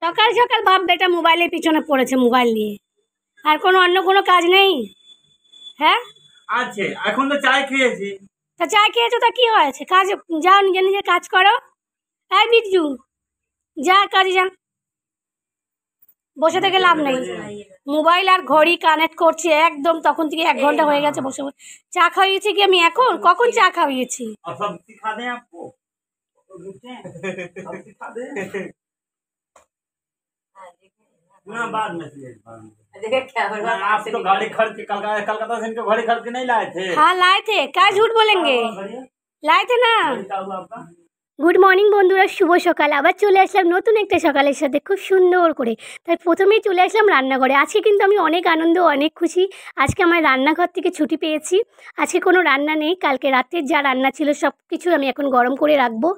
সকাল সকাল বাপ বেটা মোবাইলের পিছনে পড়েছে, মোবাইল নিয়ে। আর কোনো অন্য কোনো কাজ নেই? হ্যাঁ আছে, এখন তো চায় খেয়েছি। তা চা খেয়েছো, তা কি হয়েছে? কাজ যাও, নিজে নিজে কাজ করো। এই বিরজু, যা কাজে যা, বসে থেকে লাভ নেই। মোবাইল আর ঘড়ি কানেক্ট করছে একদম, তখন থেকে 1 ঘন্টা হয়ে গেছে বসে বসে। চা খাইয়েছি কি আমি এখন? কখন চা খাইয়েছি? और सब्जी खा दें आपको? सब्जी खा दें? ना बाद में आप तो गाड़ी खरीद के कलकत्ता से इनको गाड़ी खरीद के नहीं लाए थे? हाँ लाए थे, क्या झूठ बोलेंगे, लाए थे ना। क्या हुआ आपका? গুড মর্নিং বন্ধুরা, শুভ সকাল। আবার চলে আসলাম নতুন একটা সকালের সাথে, খুব সুন্দর করে। তাই প্রথমেই চলে আসলাম রান্নাঘরে। আজকে কিন্তু আমি অনেক আনন্দ, অনেক খুশি। আজকে আমার রান্নাঘর থেকে ছুটি পেয়েছি। আজকে কোনো রান্না নেই, কালকে রাতের যা রান্না ছিল সব কিছু আমি এখন গরম করে রাখবো।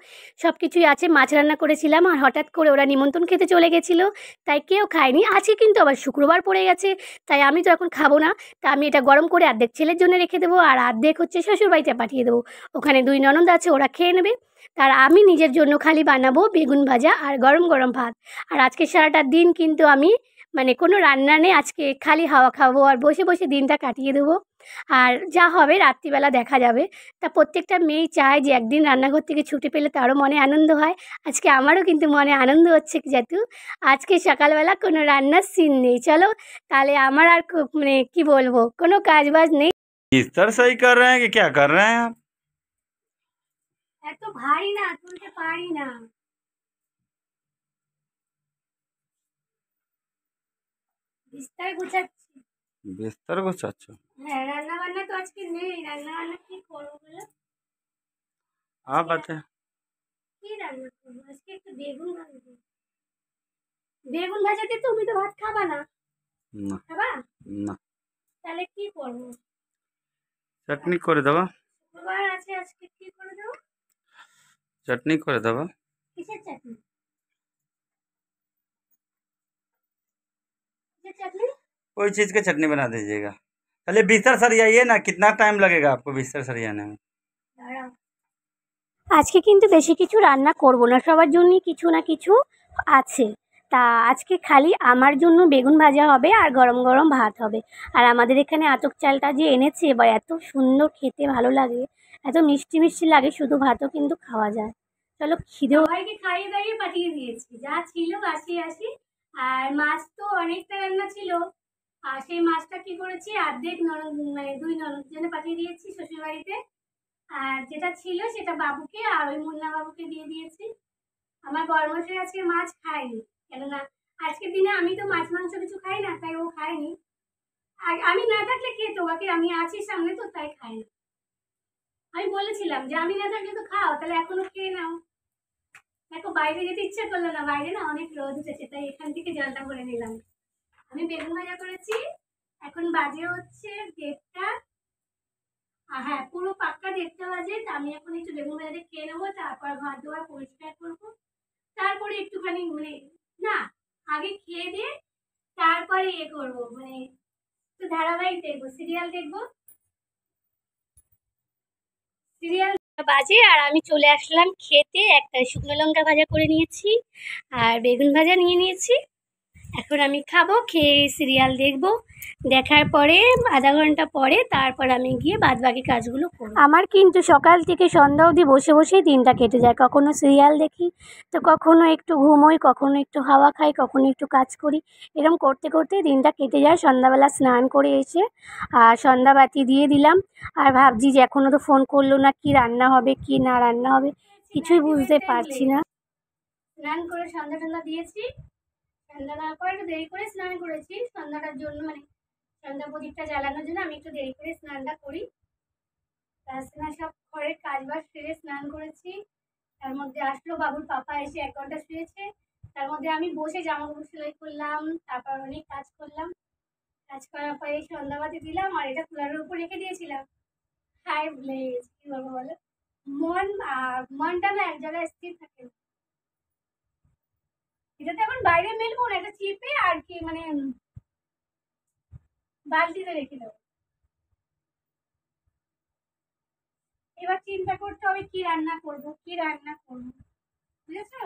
সব কিছুই আছে, মাছ রান্না করেছিলাম, আর হঠাৎ করে ওরা নিমন্ত্রণ খেতে চলে গেছিলো, তাই কেউ খায়নি। আজকে কিন্তু আবার শুক্রবার পড়ে গেছে, তাই আমি তো এখন খাবো না। তা আমি এটা গরম করে অর্ধেক ছেলের জন্য রেখে দেবো, আর অর্ধেক হচ্ছে শ্বশুরবাড়িতে পাঠিয়ে দেবো। ওখানে 2 ননদ আছে, ওরা খেয়ে নেবে। তার আমি নিজের জন্য খালি বানাবো বেগুন ভাজা আর গরম গরম ভাত। আর আজকে সারাটা দিন কিন্তু আমি মানে কোনো রান্না নেই, আজকে খালি হাওয়া খাবো আর বসে বসে দিনটা কাটিয়ে দেবো। আর যা হবে রাত্রিবেলা দেখা যাবে। তা প্রত্যেকটা মেয়েই চায় যে একদিন রান্নাঘর থেকে ছুটি পেলে তারও মনে আনন্দ হয়। আজকে আমারও কিন্তু মনে আনন্দ হচ্ছে, যেহেতু আজকে সকালবেলা কোনো রান্নার সিন নেই। চলো তাহলে আমার আর মানে কি বলবো, কোনো কাজ বাজ নেই। बिस्तर सही कर रहे हैं कि क्या कर रहे हैं आप? এত ভারী না, তুলতে পারি না। বিস্তার গুছাচ্ছি। बिस्तर को अच्छा। হ্যাঁ, রান্না বান্না তো আজকে নেই। রান্না বান্না কি করবো বলো? आप बताएं। কি রান্না করবো আজকে? একটু বেগুন ভাজবো। বেগুন ভাজা দিয়ে তুমি তো ভাত খাবা না, না খাবা? না, তাহলে কি করবো? चटनी করে দেবো। শুক্রবার আছে, আজকে কি করে দেবো? चटनी করে দেবো। কিসের চাটনি? কিসের চাটনি? कोई चीज़ का चटनी बना दीजिएगा। पहले बिस्तर सरियाइए ना, कितना टाइम लगेगा आपको बिस्तर सरियाने में? দাঁড়াও। আজকে কিন্তু বেশি কিছু রান্না করব না, সবার জন্যই কিছু না কিছু আছে। তা আজকে খালি আমার জন্য বেগুন ভাজা হবে আর গরম গরম ভাত হবে। আর আমাদের এখানে আতপ চালটা যে এনেছে, বা এত সুন্দর খেতে ভালো লাগে, এত মিষ্টি মিষ্টি লাগে, শুধু ভাতও কিন্তু খাওয়া যায়। চলো, খিদেও সবাইকে খাইয়ে দাইয়ে পাঠিয়ে দিয়েছি, যা ছিল বাসি আসি। আর মাছ তো অনেকটা রান্না ছিল, আর সেই মাছটা কি করেছি, অর্ধেক ননদ মানে 2 ননদ জন্য পাঠিয়ে দিয়েছি শ্বশুরবাড়িতে। আর যেটা ছিল সেটা বাবুকে আর ওই মুন্না বাবুকে দিয়ে দিয়েছি। আমার বড়মশাই আজকে মাছ খায়নি, কেননা আজকের দিনে আমি তো মাছ মাংস কিছু খাই না, তাই ও খায়নি। আর আমি না থাকলে খেতো, বাকি আমি আছি সামনে তো তাই খাই না। আমি বলেছিলাম যে আমি না থাকলে তো খাও, তাহলে এখনো খেয়ে নাও। দেখো বাইরে যেতে ইচ্ছে করলো না, বাইরে না অনেক রোদ উঠেছে, তাই এখান থেকে জলটা ভরে নিলাম। আমি বেগুন ভাজা করেছি, এখন বাজে হচ্ছে 1:30। হ্যাঁ, পুরো পাক্কা 1:30 বাজে। তা আমি এখন একটু বেগুন ভাজা খেয়ে নেবো, তারপর ঘর দুয়ার পরিষ্কার করবো। তারপরে একটুখানি মানে না, আগে খেয়ে দিয়ে তারপরে ইয়ে করবো, মানে একটু ধারাবাহিক দেখবো, সিরিয়াল দেখবো। সিরিয়াল বাজে আর আমি চলে আসলাম খেতে। একটা শুকনো লঙ্কা ভাজা করে নিয়েছি আর বেগুন ভাজা নিয়ে নিয়েছি। এখন আমি খাবো, খেয়ে সিরিয়াল দেখবো। দেখার পরে আধা ঘন্টা পরে তারপর আমি গিয়ে বাদবাকি কাজগুলো করব। আমার কিন্তু সকাল থেকে সন্ধ্যা অবধি বসে বসেই দিনটা কেটে যায়। কখনো সিরিয়াল দেখি, তো কখনো একটু ঘুমোই, কখনো একটু হাওয়া খাই, কখনো একটু কাজ করি। এরকম করতে করতে দিনটা কেটে যায়। সন্ধ্যাবেলা স্নান করে এসে সন্ধ্যাবাতি দিয়ে দিলাম। আর ভাবছি যে এখনও তো ফোন করলো না, কি রান্না হবে কি না রান্না হবে কিছুই বুঝতে পারছি না। স্নান করে সন্ধ্যা টন্ধ্যা দিয়েছি। সন্ধ্যা দেওয়ার পর একটু দেরি করে স্নান করেছি, সন্ধ্যাটার জন্য মানে সন্ধ্যা প্রদীপটা জ্বালানোর জন্য আমি একটু দেরি করে স্নানটা করি। তাছাড়া সব ঘরের কাজ বাজ সেরে স্নান করেছি। তার মধ্যে আসলো বাবুর পাপা, এসে 1 ঘন্টা শুয়েছে। তার মধ্যে আমি বসে জামা কাপড় সেলাই করলাম, তারপর অনেক কাজ করলাম। কাজ করার পরে সন্ধ্যাবাতি দিলাম, আর এটা কুলারের উপর রেখে দিয়েছিলাম। হাই ভুলে গেছি, কি বলবো বলো, মনটা না এক জায়গায় স্থির থাকে না। এটাতে এখন বাইরে মেলবো না, এটা চিপে আর কি মানে বালতিতে রেখে দেবো। এবার চিন্তা করতে হবে কি রান্না করব, কি রান্না করব, বুঝেছো?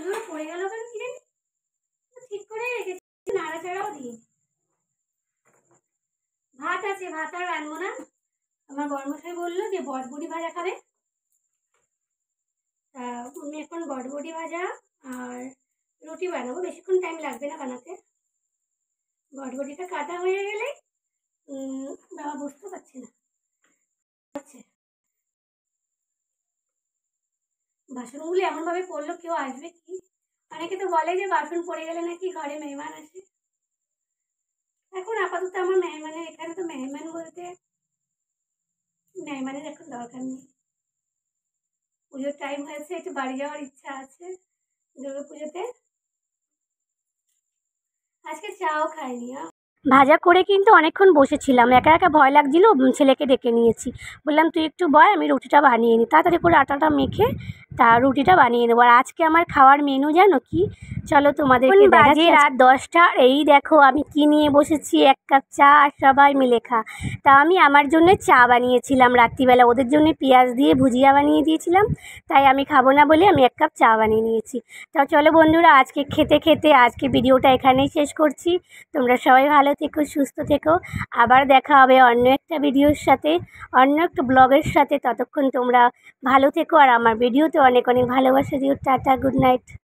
জোরে পড়ে গেল কেন কি জানি, ঠিক করে রেখেছি, নাড়াচাড়াও দিই। ভাত আছে, ভাত আর রাখবো না। আমার বড়মশাই বললো যে বটবড়ি ভাজা খাবে, তা আমি এখন বটবড়ি ভাজা আর রুটি বানাবো, বেশিক্ষণ টাইম লাগবে না বানাতে। বটবড়িটা কাটা হয়ে গেলে বাবা বুঝতে পারছি না, আচ্ছা বাসনগুলো এমনভাবে পড়লো, কেউ আসবে কি? অনেকে তো বলে যে বাসন পড়ে গেলে নাকি ঘরে মেহমান আসে। এখন আপাতত আমার মেহমানের এখানে তো মেহমান বলতে মেহমানের এখন দরকার নেই। পুজোর টাইম হয়েছে, একটু বাড়ি যাওয়ার ইচ্ছা আছে দুর্গা পুজোতে। আজকে চাও খাইনি। ভাজা করে কিন্তু অনেকক্ষণ বসেছিলাম, একা একা ভয় লাগছিল, ছেলেকে ডেকে নিয়েছি, বললাম তুই একটু বয় আমি রুটিটা বানিয়ে নিই, তাড়াতাড়ি করে আটাটা মেখে তা রুটিটা বানিয়ে নেবো। আর আজকে আমার খাওয়ার মেনু জানো কি? চলো তোমাদেরকে দেখাচ্ছি। রাত 10টা, এই দেখো আমি কি নিয়ে বসেছি, 1 কাপ চা আর সবাই মিলে খা। তা আমি আমার জন্য চা বানিয়েছিলাম রাত্রিবেলা, ওদের জন্য পেঁয়াজ দিয়ে ভুজিয়া বানিয়ে দিয়েছিলাম, তাই আমি খাবো না বলে আমি 1 কাপ চা বানিয়ে নিয়েছি। তা চলো বন্ধুরা, আজকে খেতে খেতে আজকে ভিডিওটা এখানেই শেষ করছি। তোমরা সবাই ভালো থেকো, সুস্থ থেকো, আবার দেখা হবে অন্য একটা ভিডিওর সাথে, অন্য একটা ব্লগের সাথে। ততক্ষণ তোমরা ভালো থেকো আর আমার ভিডিওতে অনেক অনেক ভালোবাসা দিও। Tata, good night.